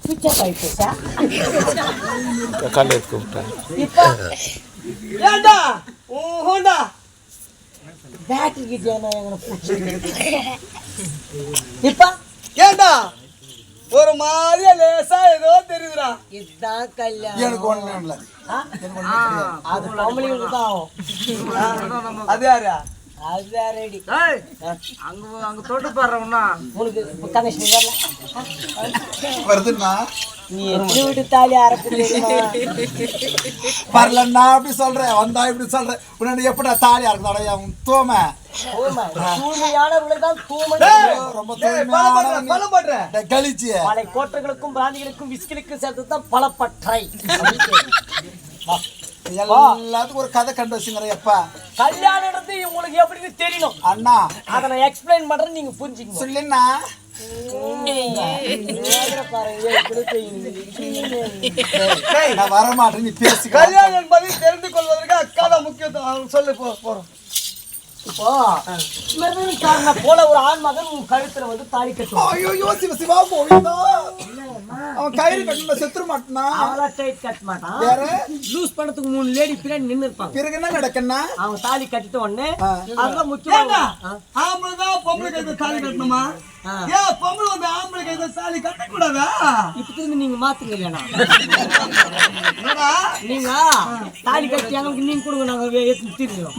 Picture ஆயிடுச்சா காலையில கூப்பிட்டேன் இப்போ ஏண்டா ஹோண்டா பேட்டரி கிட்டியானா எங்கன பூச்சி இப்போ ஏண்டா ஒரு மாதிரியா லேசா ஏதோ தெரியுதுடா. இதுதான் கல்யாணம். எனக்கு ஒண்ணும் இல்ல. அது பொம்பளைங்களுக்கு தான் ஆகும். அது யாரா? அது ரெடி. அங்க தொட்டு பாடுறவனா உனக்கு இப்போ கனெக்ஷன் வரல வருதுன்னா நீ எப்படி விட்டு தாலி அறப்பு வரலன்னா அப்படி சொல்றேன், வந்தா இப்படி சொல்றேன். உன்னை எப்படா தாலி அறக்குதாடா உன் தூமை? தூய்மையானவர்கள் தான் தூய்மை. ரொம்ப கழிச்சு பல கோட்டைகளுக்கும் பிராந்திகளுக்கும் விஸ்கிலுக்கும் சேர்த்து தான் பலப்பற்றை. எல்லாத்துக்கும் ஒரு கதை கண்டு வச்சுங்கிற எப்பா கல்யாணம் உங்களுக்கு எப்படின்னு தெரியணும் அண்ணா. அதை நான் எக்ஸ்பிளைன் பண்றேன், நீங்க புரிஞ்சுக்கணும். சொல்லுண்ணா. நான் வரமாட்டேன், நீ பேசி. கல்யாணம் என்பதை தெரிந்து கொள்வதற்கு அக்கால முக்கியத்துவம் சொல்லி போறோம். இப்போ போல ஒரு ஆண் மகன் உன் கழுத்துல வந்து தாலி கட்டுவான். ஐயோ சிவ சிவா போயிட்டா அவன் கயிறு கட்டணும் செத்துற மாட்டானா? அவளா டைட் கட்ட மாட்டான். வேற லூஸ் பண்ணதுக்கு 3 லேடி பின்னாடி நின்னு இருப்பாங்க. பிறகு என்ன நடக்கன்னா அவன் தாலி கட்டிட்ட உடனே அதுதான் முக்கியம். ஆம்பளை தான் பொம்பளை கையில தாலி கட்டணுமா? ஏன் பொம்பளை வந்து ஆம்பளை கையில தாலி கட்டக்கூடாதா? இப்ப திரும்பி நீங்க மாத்துங்க இல்லையா? நீங்க தாலி கட்டி எங்களுக்கு நீங்க கொடுங்க, நாங்க திரும்புவோம்.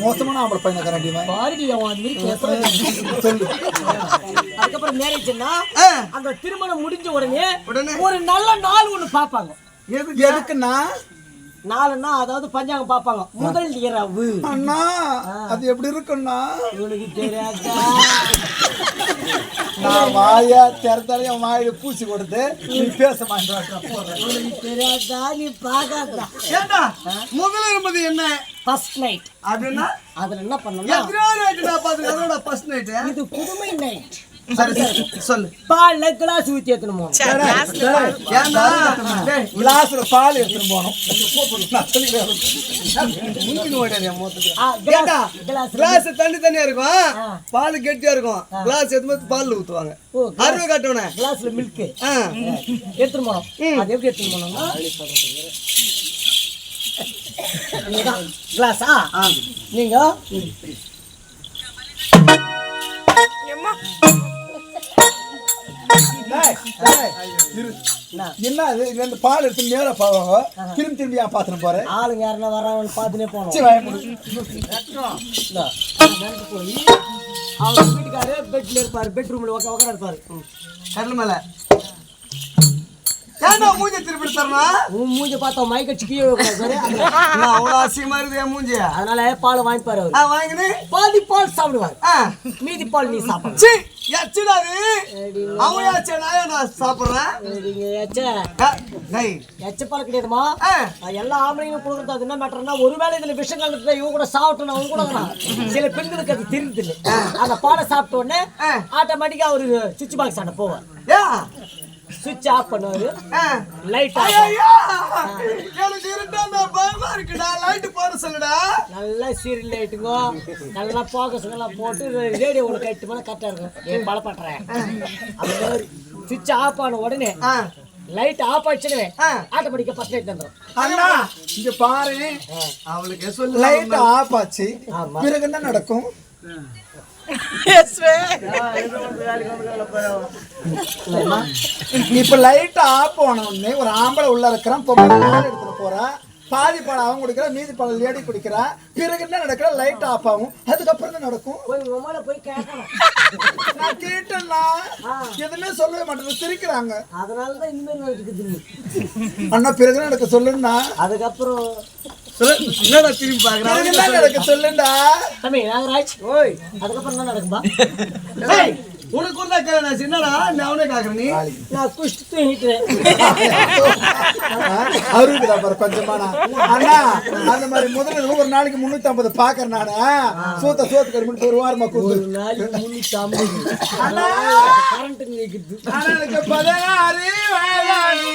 மோசமான ஆம்பளை பையனை கரண்டிவன் பாருடி அவன் அந்த மாதிரி பேசுறான். சொல்லு. அதுக்கப்புறம் மேரேஜ்னா அந்த திருமணம் முடிஞ்ச உடனே ஒரு நல்ல நாள் ஒண்ணு பாப்பாங்க. எதுக்குன்னா நாலுன்னா அதாவது பஞ்சாங்கம் பாப்பாங்க. முதல் இரவு. அண்ணா அது எப்படி இருக்குன்னா உனக்கு தெரியாதா? நான் வாயா திறத்தாலே என் வாயில பூசி கொடுத்து நீ பேச மாட்டேன். உனக்கு தெரியாதா? நீ பாக்காதா? ஏண்டா முதல்ல இருந்தது என்ன? First night. அப்படின்னா அதுல என்ன பண்ணணும்னா எத்தனை நைட் நான் பாத்துக்கிறதோட ஃபர்ஸ்ட் நைட். இது புதுமை நைட். சொல்லு. பால்ல கிளாஸ் ஊத்தி எடுத்துன்னு போகணும். கிளாஸ்ல பால் எடுத்துட்டு போனோம். கிளாஸ் தண்ணி தண்ணியா இருக்கும், பால் கெட்டியா இருக்கும். கிளாஸ் எடுத்து பால் ஊத்துவாங்க. அருமை காட்டுவன கிளாஸ்ல மில்க் எடுத்துட்டு போனோம். அது எப்படி எடுத்துட்டு போனோம்னா கிளாஸா நீங்க என்ன இது பால் எடுத்து நேர போவாங்க, திரும்பி திரும்பி ஏன் பாத்துட்டு போறேன்? ஆளுங்க யாருன்னா வர்றாங்கன்னு பாத்துனே போனோம். போய் அவங்க வீட்டுக்காரு பெட்ல இருப்பாரு, பெட்ரூம்ல உட்கார இருப்பாரு கடல் மேல. ஏன்னா மூஞ்ச திருப்பி தரணும். உன் மூஞ்ச பார்த்தா மயக்கடிச்சு கீழே வைக்கூடாது. அவ்வளோ அசிங்கமா இருக்குது என் மூஞ்சி. அதனால பால் வாங்கிப்பாரு அவரு. வாங்கினு பாதி பால் சாப்பிடுவாரு, மீதி பால் நீ சாப்பிடு. அவன் நான் சாப்பிடுறேன். எச்ச பால் கிடையாதுமா? எல்லா ஆம்பளைங்களும் கொடுக்குறது. அது என்ன மேட்டர்னா, ஒருவேளை இதுல விஷம் கலந்துட்டு இவங்க கூட சாப்பிட்டோம் அவங்க கூட சில பெண்களுக்கு அது தெரியுது இல்லை. அந்த பாலை சாப்பிட்ட உடனே ஆட்டோமேட்டிக்கா அவரு சுவிட்ச் பாக்ஸ் ஆன போவார். சுவிட்ச் ஆஃப் பண்ணுவாரு, லைட் ஆஃப். எனக்கு இருட்டான பயமா இருக்குடா, லைட் போட சொல்லுடா. நல்லா சீரியல் லைட்டுங்க, நல்லா போக்கஸ் எல்லாம் போட்டு ரேடியோ ஒன்று கட்டு மேலே கரெக்டா இருக்கும். ஏன் பழப்படுறேன் அந்த மாதிரி சுவிட்ச் ஆஃப் ஆன உடனே லைட் ஆஃப் ஆயிடுச்சுன்னு ஆட்டோமேட்டிக்கா ஃபர்ஸ்ட் லைட் வந்துடும். அண்ணா இங்க பாரு, அவளுக்கு சொல்லு. லைட் ஆஃப் ஆச்சு, பிறகு என்ன நடக்கும்? இப்ப லைட் ஆஃப் ஆன உடனே ஒரு ஆம்பளை உள்ள இருக்கிறான், பொம்பளை பால் எடுத்துட்டு போறா, பாதி பால் அவன் குடிக்கிறா, மீதி பால் லேடி குடிக்கிறா. பிறகு என்ன நடக்கிற? லைட் ஆஃப் ஆகும். அதுக்கப்புறம் என்ன நடக்கும்? போய் கேட்கணும். நான் கேட்டேன்னா எதுவுமே சொல்லவே மாட்டேன், சிரிக்கிறாங்க. அதனாலதான் இந்த மாதிரி இருக்குது. அண்ணா பிறகு நடக்க சொல்லுன்னா அதுக்கப்புறம் என்னடா திரும்பி பாக்குறேன். என்ன நடக்க சொல்லுண்டா தம்பி நாகராஜ். ஓய் அதுக்கப்புறம் என்ன நடக்கும்பா? உனக்கு கூட கேட்கணும். என்னடா அவனே கேட்கறேன். நீ நான் குஷ்டு தூங்கிட்டேன். அருகுதா பாரு கொஞ்சமானா. அண்ணா அந்த மாதிரி முதல்ல ஒரு நாளைக்கு 350 பாக்குறேன் நானு. சோத்து கருமன் ஒரு வாரமா கூத்து. ஒரு நாளைக்கு 350. அண்ணா கரண்ட் நிக்குது. எனக்கு 16 வயதானே